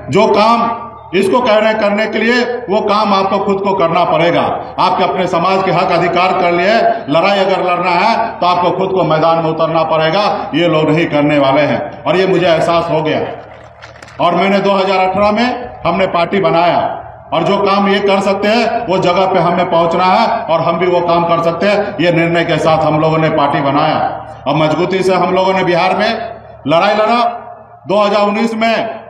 जो काम इसको कह रहे हैं करने के लिए, वो काम आपको खुद को करना पड़ेगा। आपके अपने समाज के हक अधिकार कर लिए लड़ाई अगर लड़ना है तो आपको खुद को मैदान में उतरना पड़ेगा। ये लोग नहीं करने वाले हैं और ये मुझे एहसास हो गया। और मैंने 2018 में हमने पार्टी बनाया और जो काम ये कर सकते हैं वो जगह पे हमें पहुंचना है और हम भी वो काम कर सकते हैं। ये निर्णय के साथ हम लोगों ने पार्टी बनाया और मजबूती से हम लोगों ने बिहार में लड़ाई लड़ा। 2019 में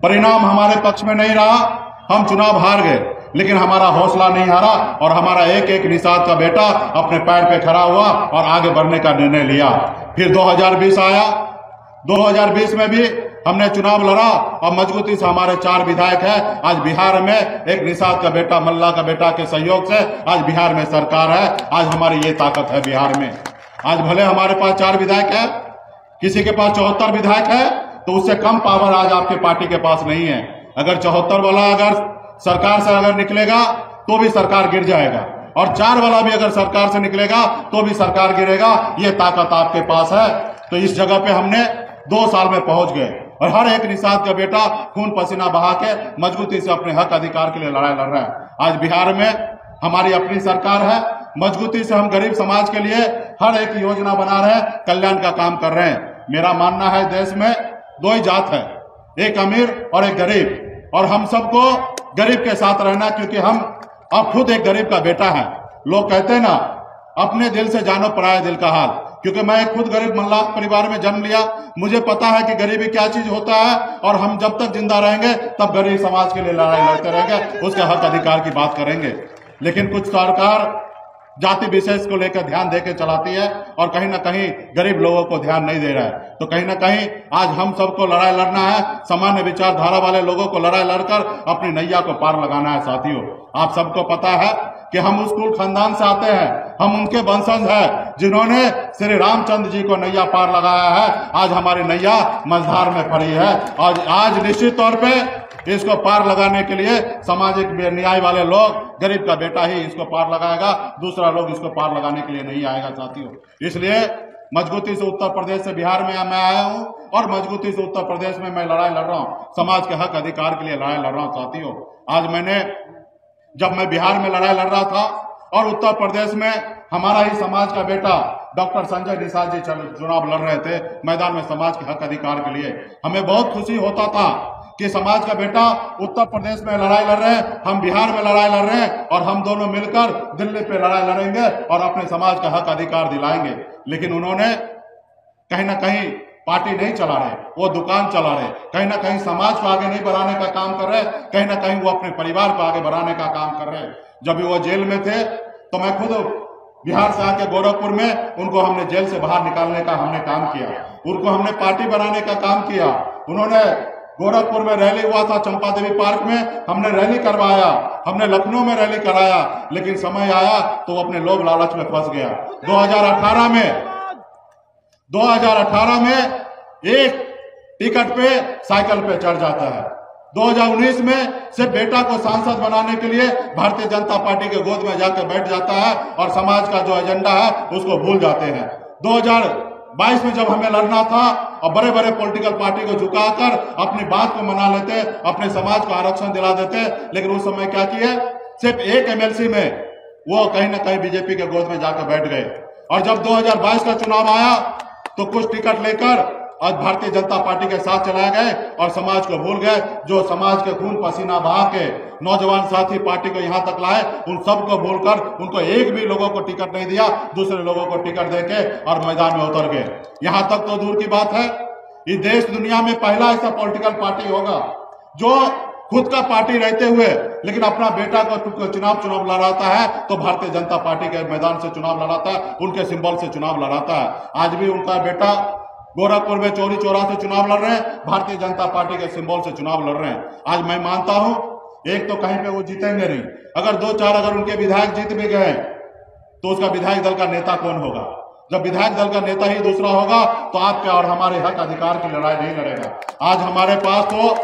परिणाम हमारे पक्ष में नहीं रहा, हम चुनाव हार गए, लेकिन हमारा हौसला नहीं हारा और हमारा एक एक निषाद का बेटा अपने पैर पे खड़ा हुआ और आगे बढ़ने का निर्णय लिया। फिर 2020 आया, 2020 में भी हमने चुनाव लड़ा और मजबूती से हमारे 4 विधायक हैं। आज बिहार में एक निषाद का बेटा, मल्ला का बेटा के सहयोग से आज बिहार में सरकार है। आज हमारी ये ताकत है बिहार में। आज भले हमारे पास 4 विधायक है, किसी के पास 74 विधायक है, तो उससे कम पावर आज आपके पार्टी के पास नहीं है। अगर 74 वाला अगर सरकार से अगर निकलेगा तो भी सरकार गिर जाएगा और 4 वाला भी अगर सरकार से निकलेगा तो भी सरकार गिरेगा। ये ताकत आपके पास है। तो इस जगह पे हमने 2 साल में पहुंच गए और हर एक निषाद का बेटा खून पसीना बहा के मजबूती से अपने हक अधिकार के लिए लड़ाई लड़ रहा है। आज बिहार में हमारी अपनी सरकार है, मजबूती से हम गरीब समाज के लिए हर एक योजना बना रहे हैं, कल्याण का काम कर रहे हैं। मेरा मानना है देश में 2 ही जात है, एक अमीर और एक गरीब, और हम सबको गरीब के साथ रहना, क्योंकि हम अब खुद एक गरीब का बेटा है। लोग कहते हैं ना, अपने दिल से जानो पराये दिल का हाल। क्योंकि मैं खुद गरीब मल्लाह परिवार में जन्म लिया, मुझे पता है कि गरीबी क्या चीज होता है और हम जब तक जिंदा रहेंगे तब गरीब समाज के लिए लड़ाई लड़ते रहेंगे, उसके हक अधिकार की बात करेंगे। लेकिन कुछ सरकार जाति विशेष को लेकर ध्यान देकर चलाती है और कहीं ना कहीं गरीब लोगों को ध्यान नहीं दे रहा है। तो कहीं ना कहीं आज हम सबको लड़ाई लड़ना है, सामान्य विचारधारा वाले लोगों को लड़ाई लड़कर अपनी नैया को पार लगाना है। साथियों, आप सबको पता है कि हम उस कुल खानदान से आते हैं, हम उनके वंशज हैं जिन्होंने श्री रामचंद्र जी को नैया पार लगाया है। आज हमारी नैया मझधार में पड़ी है और आज निश्चित तौर पे इसको पार लगाने के लिए सामाजिक न्याय वाले लोग, गरीब का बेटा ही इसको पार लगाएगा, दूसरा लोग इसको पार लगाने के लिए नहीं आएगा। साथियों, इसलिए मजबूती से उत्तर प्रदेश से बिहार में मैं आया हूं और मजबूती से उत्तर प्रदेश में मैं लड़ाई लड़ रहा हूं, समाज के हक अधिकार के लिए लड़ाई लड़ रहा हूं। साथियों, आज जब मैं बिहार में लड़ाई लड़ रहा था और उत्तर प्रदेश में हमारा ही समाज का बेटा डॉक्टर संजय निषाद जी चुनाव लड़ रहे थे मैदान में समाज के हक अधिकार के लिए, हमें बहुत खुशी होता था कि समाज का बेटा उत्तर प्रदेश में लड़ाई लड़ रहे हैं, हम बिहार में लड़ाई लड़ रहे हैं और हम दोनों मिलकर दिल्ली पे लड़ाई लड़ेंगे और अपने समाज का हक अधिकार दिलाएंगे। लेकिन उन्होंने कहीं ना कहीं पार्टी नहीं चला रहे, वो दुकान चला रहे, कहीं ना कहीं समाज को आगे नहीं बढ़ाने का काम कर रहे, कहीं ना कहीं वो अपने परिवार को आगे बढ़ाने का काम कर रहे। जब भी वो जेल में थे तो मैं खुद बिहार से आके गोरखपुर में उनको हमने जेल से बाहर निकालने का हमने काम किया, उनको हमने पार्टी बनाने का काम किया। उन्होंने गोरखपुर में रैली हुआ था, चंपा देवी पार्क में हमने रैली करवाया, हमने लखनऊ में रैली कराया, लेकिन समय आया तो वो अपने लोभ लालच में फंस गया। 2018 में एक टिकट पे साइकिल पे चढ़ जाता है। 2019 में सिर्फ बेटा को सांसद बनाने के लिए भारतीय जनता पार्टी के गोद में जाकर बैठ जाता है और समाज का जो एजेंडा है उसको भूल जाते हैं। 2022 में जब हमें लड़ना था और बड़े बड़े पॉलिटिकल पार्टी को झुकाकर अपनी बात को मना लेते, अपने समाज को आरक्षण दिला देते, लेकिन उस समय क्या किए, सिर्फ एक एमएलसी में वो कहीं ना कहीं बीजेपी के गोद में जाकर बैठ गए। और जब 2022 का चुनाव आया तो कुछ टिकट लेकर आज भारतीय जनता पार्टी के साथ चलाए गए और समाज को भूल गए। जो समाज के खून पसीना बहा के नौजवान साथी पार्टी को यहां तक लाए, उन सबको भूलकर उनको एक भी लोगों को टिकट नहीं दिया, दूसरे लोगों को टिकट देके और मैदान में उतर गए। यहां तक तो दूर की बात है, ये देश दुनिया में पहला ऐसा पॉलिटिकल पार्टी होगा जो खुद का पार्टी रहते हुए लेकिन अपना बेटा को चुनाव लड़ाता है तो भारतीय जनता पार्टी के मैदान से चुनाव लड़ाता है, उनके सिंबल से चुनाव लड़ाता है। आज भी उनका बेटा गोरखपुर में चोरी चोरा से चुनाव लड़ रहे हैं, भारतीय जनता पार्टी के सिंबल से चुनाव लड़ रहे हैं। आज मैं मानता हूं एक तो कहीं पे वो जीतेंगे नहीं, अगर 2-4 अगर उनके विधायक जीत भी गए तो उसका विधायक दल का नेता कौन होगा? जब विधायक दल का नेता ही दूसरा होगा तो आपके और हमारे हक अधिकार की लड़ाई नहीं लड़ेगा। आज हमारे पास तो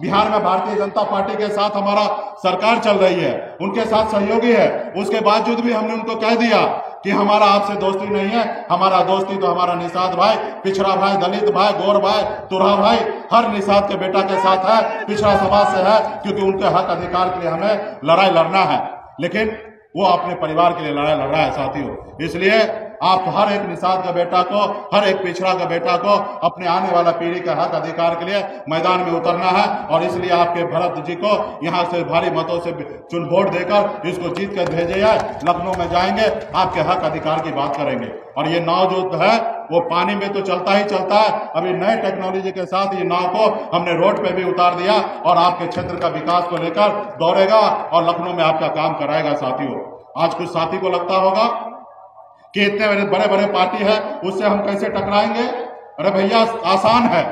बिहार में भारतीय जनता पार्टी के साथ हमारा सरकार चल रही है, उनके साथ सहयोगी है, उसके बावजूद भी हमने उनको कह दिया कि हमारा आपसे दोस्ती नहीं है। हमारा दोस्ती तो हमारा निषाद भाई, पिछड़ा भाई, दलित भाई, गौर भाई, तुरहा भाई, हर निषाद के बेटा के साथ है, पिछड़ा समाज से है, क्योंकि उनके हक अधिकार के लिए हमें लड़ाई लड़ना है। लेकिन वो अपने परिवार के लिए लड़ाई लड़ रहा है साथियों। इसलिए आप हर एक निषाद का बेटा को, हर एक पिछड़ा का बेटा को अपने आने वाला पीढ़ी के हक अधिकार के लिए मैदान में उतरना है। और इसलिए आपके भरत जी को यहाँ से भारी मतों से चुन वोट देकर इसको जीत कर भेजे है। लखनऊ में जाएंगे, आपके हक अधिकार की बात करेंगे। और ये नाव जो है वो पानी में तो चलता ही चलता है, अभी नए टेक्नोलॉजी के साथ ये नाव को हमने रोड पे भी उतार दिया और आपके क्षेत्र का विकास को लेकर दौड़ेगा और लखनऊ में आपका काम कराएगा साथियों। आज कुछ साथी को लगता होगा कि इतने बड़े बड़े पार्टी है, उससे हम कैसे टकराएंगे। अरे भैया आसान है,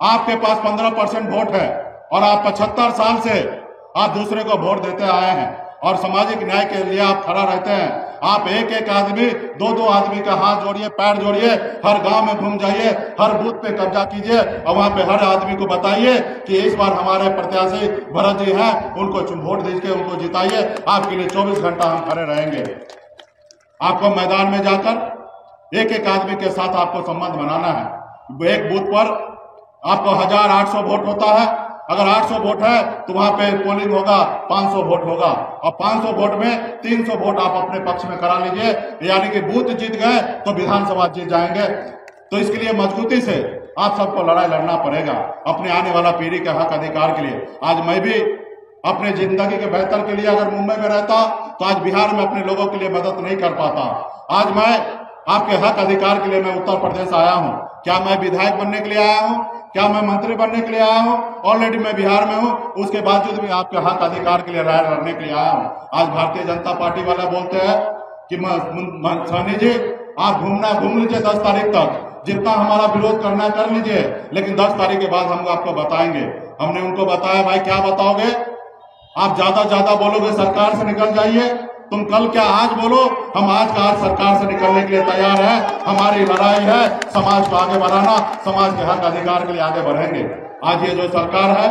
आपके पास 15% वोट है और आप 75 साल से आप दूसरे को वोट देते आए हैं और सामाजिक न्याय के लिए आप खड़ा रहते हैं। आप एक एक आदमी, दो दो आदमी का हाथ जोड़िए, पैर जोड़िए, हर गांव में घूम जाइए, हर बूथ पे कब्जा कीजिए और वहां पे हर आदमी को बताइए कि इस बार हमारे प्रत्याशी भरत जी हैं, उनको वोट दीजिए, उनको जिताइए। आपके लिए 24 घंटा हम खड़े रहेंगे। आपको मैदान में जाकर एक एक आदमी के साथ आपको संबंध बनाना है। एक बूथ पर आपको 1800 वोट होता है, अगर 800 वोट है तो वहां पे पोलिंग होगा, 500 वोट होगा और 500 वोट में 300 वोट आप अपने पक्ष में करा लीजिए, यानी कि बूथ जीत गए तो विधानसभा जीत जाएंगे। तो इसके लिए मजबूती से आप सबको लड़ाई लड़ना पड़ेगा अपने आने वाला पीढ़ी के हक अधिकार के लिए। आज मैं भी अपने जिंदगी के बेहतर के लिए अगर मुंबई में रहता तो आज बिहार में अपने लोगों के लिए मदद नहीं कर पाता। आज मैं आपके हक अधिकार के लिए मैं उत्तर प्रदेश आया हूं। क्या मैं विधायक बनने के लिए आया हूं? क्या मैं मंत्री बनने के लिए आया हूं? ऑलरेडी मैं बिहार में हूं, उसके बावजूद भी आपके हक अधिकार के लिए लड़ाई लड़ने के लिए आया हूं। आज भारतीय जनता पार्टी वाले बोलते हैं कि सैनी जी आप घूम लीजिए 10 तारीख तक, जितना हमारा विरोध करना कर लीजिए, लेकिन 10 तारीख के बाद हम आपको बताएंगे। हमने उनको बताया भाई क्या बताओगे, आप ज्यादा बोलोगे सरकार से निकल जाइए, तुम कल क्या आज बोलो, हम आज का आज सरकार से निकलने के लिए तैयार है। हमारी लड़ाई है समाज को आगे बढ़ाना, समाज के हक अधिकार के लिए आगे बढ़ेंगे। आज ये जो सरकार है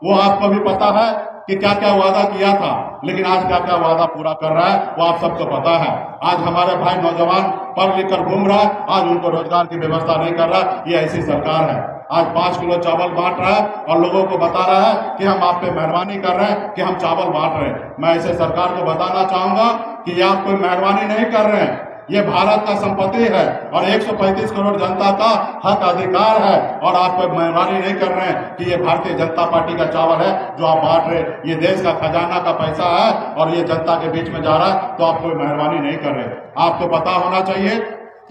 वो आपको भी पता है कि क्या क्या वादा किया था, लेकिन आज क्या क्या वादा पूरा कर रहा है वो आप सबको पता है। आज हमारे भाई नौजवान पढ़ लिख कर घूम रहा है, आज उनको रोजगार की व्यवस्था नहीं कर रहा। ये ऐसी सरकार है। आज 5 किलो चावल बांट रहा है और लोगों को बता रहा है कि हम आप पे मेहरबानी कर रहे हैं कि हम चावल बांट रहे हैं। मैं ऐसे सरकार को बताना चाहूंगा कि ये आप कोई मेहरबानी नहीं कर रहे हैं, ये भारत का संपत्ति है और 135 करोड़ जनता का हक अधिकार है और आप कोई मेहरबानी नहीं कर रहे हैं कि ये भारतीय जनता पार्टी का चावल है जो आप बांट रहे। ये देश का खजाना का पैसा है और ये जनता के बीच में जा रहा है, तो आप कोई मेहरबानी नहीं कर रहे। आपको पता होना चाहिए,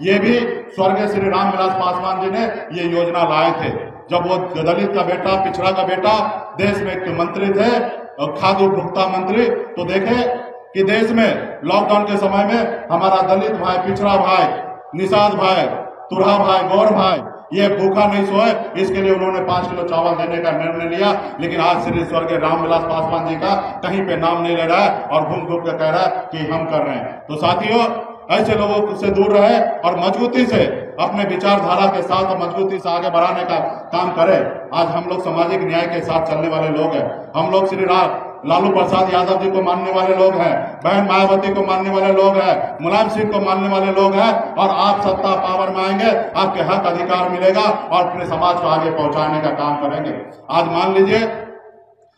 ये भी स्वर्गीय श्री रामविलास पासवान जी ने ये योजना लाए थे जब वो दलित का बेटा, पिछड़ा का बेटा देश में एक मंत्री थे, खाद्य उपभोक्ता मंत्री। तो देखे कि देश में लॉकडाउन के समय में हमारा दलित भाई, पिछड़ा भाई, निषाद भाई, तुरहा भाई, गौर भाई ये भूखा नहीं सोए, इसके लिए उन्होंने 5 किलो चावल देने का निर्णय लिया। लेकिन आज श्री स्वर्गीय रामविलास पासवान जी का कहीं पे नाम नहीं ले रहा है और घूम घूम के कह रहा है कि हम कर रहे हैं। तो साथियों, ऐसे लोगों से दूर रहे और मजबूती से अपने विचारधारा के साथ मजबूती से आगे बढ़ाने का काम करें। आज हम लोग सामाजिक न्याय के साथ चलने वाले लोग हैं। हम लोग श्री लालू प्रसाद यादव जी को मानने वाले लोग हैं, बहन मायावती को मानने वाले लोग हैं, मुलायम सिंह को मानने वाले लोग हैं। और आप सत्ता पावर में आएंगे, आपके हक अधिकार मिलेगा और अपने समाज को आगे पहुंचाने का काम करेंगे। आज मान लीजिए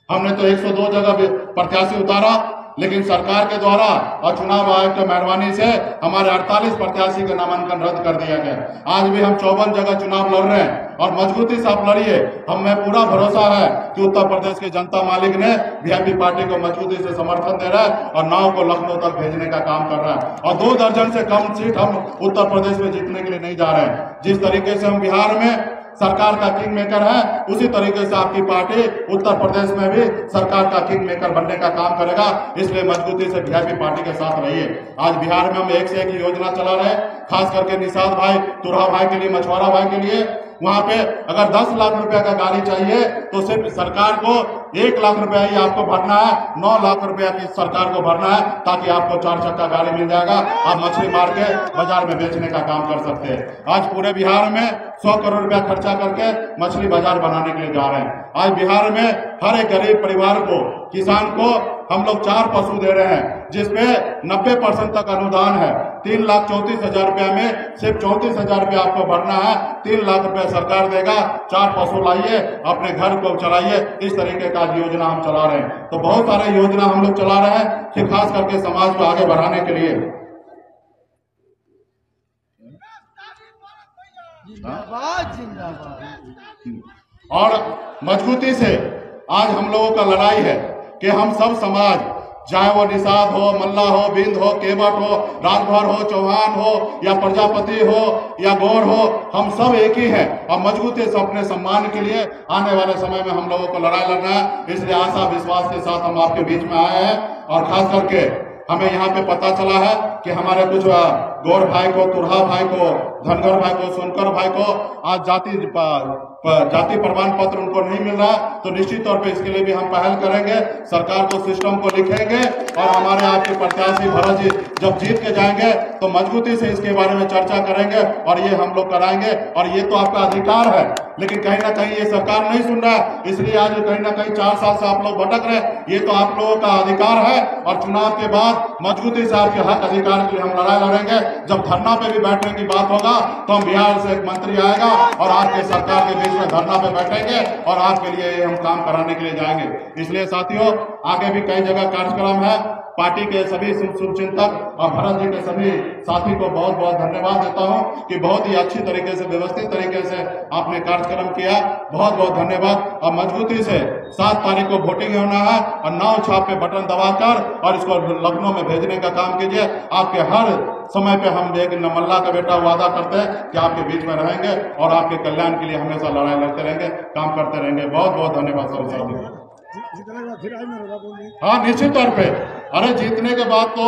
हमने तो 102 जगह प्रत्याशी उतारा, लेकिन सरकार के द्वारा और चुनाव आयोग की मेहरबानी से हमारे 48 प्रत्याशी का नामांकन रद्द कर दिया गया। आज भी हम 54 जगह चुनाव लड़ रहे हैं और मजबूती से आप लड़िए। हमें पूरा भरोसा है कि उत्तर प्रदेश की जनता मालिक ने वीआईपी पार्टी को मजबूती से समर्थन दे रहा है और नाव को लखनऊ तक भेजने का काम कर रहा है। और 2 दर्जन से कम सीट हम उत्तर प्रदेश में जीतने के लिए नहीं जा रहे हैं। जिस तरीके से हम बिहार में सरकार का किंग मेकर है, उसी तरीके से आपकी पार्टी उत्तर प्रदेश में भी सरकार का किंग मेकर बनने का काम करेगा। इसलिए मजबूती से वीआईपी पार्टी के साथ रहिए। आज बिहार में हम एक से एक योजना चला रहे हैं, खास करके निषाद भाई, तुरहा भाई के लिए, मछुआरा भाई के लिए। वहां पे अगर 10 लाख रुपए का गाड़ी चाहिए तो सिर्फ सरकार को 1 लाख रुपया ही आपको भरना है, 9 लाख रुपया की सरकार को भरना है, ताकि आपको 4 चक्का गाड़ी मिल जाएगा। आप मछली मार के बाजार में बेचने का काम कर सकते हैं। आज पूरे बिहार में 100 करोड़ रुपया खर्चा करके मछली बाजार बनाने के लिए जा रहे हैं। आज बिहार में हर एक गरीब परिवार को, किसान को हम लोग 4 पशु दे रहे हैं, जिसपे 90% तक अनुदान है। 3,34,000 रुपया में सिर्फ 34,000 रुपया आपको भरना है, 3 लाख रुपया सरकार देगा। 4 पशु लाइए, अपने घर को चलाइए। इस तरीके का योजना हम चला रहे हैं। तो बहुत सारे योजना हम लोग चला रहे हैं कि खास करके समाज को आगे बढ़ाने के लिए। जिंदाबाद जिंदाबाद। और मजबूती से आज हम लोगों का लड़ाई है कि हम सब समाज, चाहे वो निषाद हो, मल्ला हो, बिंद हो, केवट हो, राजभर हो, चौहान हो या प्रजापति हो या गौर हो, हम सब एक ही हैं। और मजबूती से अपने सम्मान के लिए आने वाले समय में हम लोगों को लड़ाई लड़ना है। इसलिए आशा विश्वास के साथ हम आपके बीच में आए हैं। और खास करके हमें यहाँ पे पता चला है कि हमारे कुछ गौर भाई को, तुरहा भाई को, धनगर भाई को, सोनकर भाई को आज जाति प्रमाण पत्र उनको नहीं मिल रहा, तो निश्चित तौर पे इसके लिए भी हम पहल करेंगे। सरकार को सिस्टम को लिखेंगे और हमारे आपके प्रत्याशी भरत जी जब जीत के जाएंगे तो मजबूती से इसके बारे में चर्चा करेंगे और ये हम लोग कराएंगे। और ये तो आपका अधिकार है, लेकिन कहीं ना कहीं ये सरकार नहीं सुन रहा है, इसलिए आज कहीं ना कहीं 4 साल से आप लोग भटक रहे। ये तो आप लोगों का अधिकार है और चुनाव के बाद मजबूती से आपके हक अधिकार के लिए हम लड़ाई लड़ेंगे। जब धरना पे भी बैठने की बात होगा तो हम बिहार से एक मंत्री आएगा और आपके सरकार के बीच में धरना पे बैठेंगे और आपके लिए हम काम कराने के लिए जाएंगे। इसलिए साथियों, आगे भी कई जगह कार्यक्रम है। पार्टी के सभी शुभचिंतक और भरत जी के सभी साथी को बहुत बहुत धन्यवाद देता हूं कि बहुत ही अच्छी तरीके से, व्यवस्थित तरीके से आपने कार्यक्रम किया। बहुत बहुत धन्यवाद। और मजबूती से 7 तारीख को वोटिंग होना है और 9 छाप पे बटन दबाकर और इसको लखनऊ में भेजने का काम कीजिए। आपके हर समय पे हम एक मल्ला का बेटा वादा करते हैं कि आपके बीच में रहेंगे और आपके कल्याण के लिए हमेशा लड़ाई लड़ते रहेंगे, काम करते रहेंगे। बहुत बहुत धन्यवाद सभी साथियों। हाँ, निश्चित तौर पे। अरे जीतने के बाद तो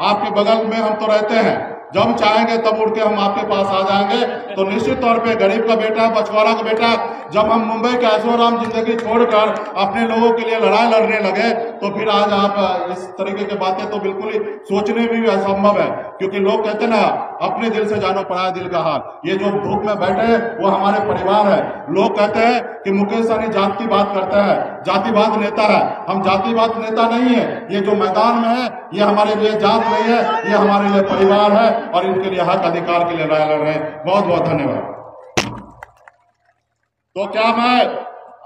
आपके बगल में हम तो रहते हैं, जब चाहेंगे तब उड़ के हम आपके पास आ जाएंगे। तो निश्चित तौर पे गरीब का बेटा, बछवाड़ा का बेटा, जब हम मुंबई के ऐशोआराम जिंदगी छोड़कर अपने लोगों के लिए लड़ाई लड़ने लगे तो फिर आज आप इस तरीके की बातें तो बिल्कुल ही सोचने में भी असंभव है। क्योंकि लोग कहते ना, अपने दिल से जानो पराया दिल का हाल। ये जो धूप में बैठे हैं वो हमारे परिवार है। लोग कहते हैं कि मुकेश सहनी जात की बात करता है, जातिवाद नेता है। हम जातिवाद नेता नहीं है। ये जो मैदान में है ये हमारे लिए जात नहीं है, ये हमारे लिए परिवार है और इनके लिए हक अधिकार के लिए लड़ाई लड़ रहे हैं। बहुत बहुत धन्यवाद। तो क्या मैं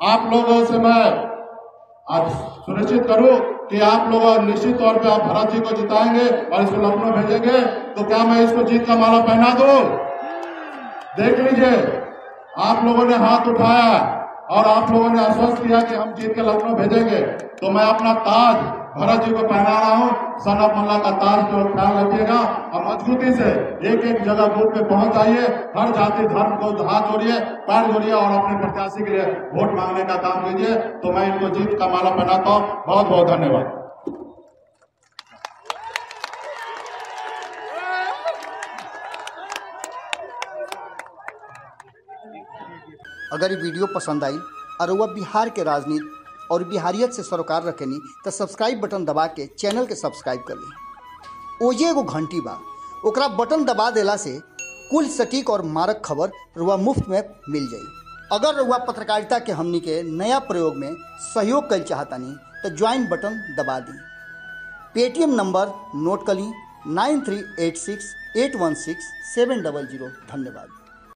आप लोगों से मैं आज सुनिश्चित करूं कि आप लोग निश्चित तौर पे आप भरत जी को जिताएंगे और इसको लखनऊ भेजेंगे। तो क्या मैं इसको जीत का माला पहना दूं? देख लीजिए, आप लोगों ने हाथ उठाया और आप लोगों ने आश्वस्त किया कि हम जीत के लखनऊ भेजेंगे। तो मैं अपना ताज भरत जी को पहना रहा हूं। सन ऑफ मल्ला का ताज को ख्याल रखिएगा और मजबूती से एक एक जगह बूथ पे पहुंच जाइए। हर जाति धर्म को हाथ जोड़िए, पैर जोड़िए और अपने प्रत्याशी के लिए वोट मांगने का काम कीजिए। तो मैं इनको जीत का माला पहनाता हूं। बहुत बहुत धन्यवाद। अगर ये वीडियो पसंद आई और वह बिहार के राजनीति और बिहारियत से सरोकार रखेनी तो सब्सक्राइब बटन दबा के चैनल के सब्सक्राइब कर ली। ओजे एगो घंटी बा, ओकरा बटन दबा देला से कुल सटीक और मारक खबर रुआ मुफ्त में मिल जाई। अगर रुआ पत्रकारिता के हमनी के नया प्रयोग में सहयोग कर चाहतानी तो ज्वाइन बटन दबा दी। पेटीएम नंबर नोट कर ली 9386816700। धन्यवाद।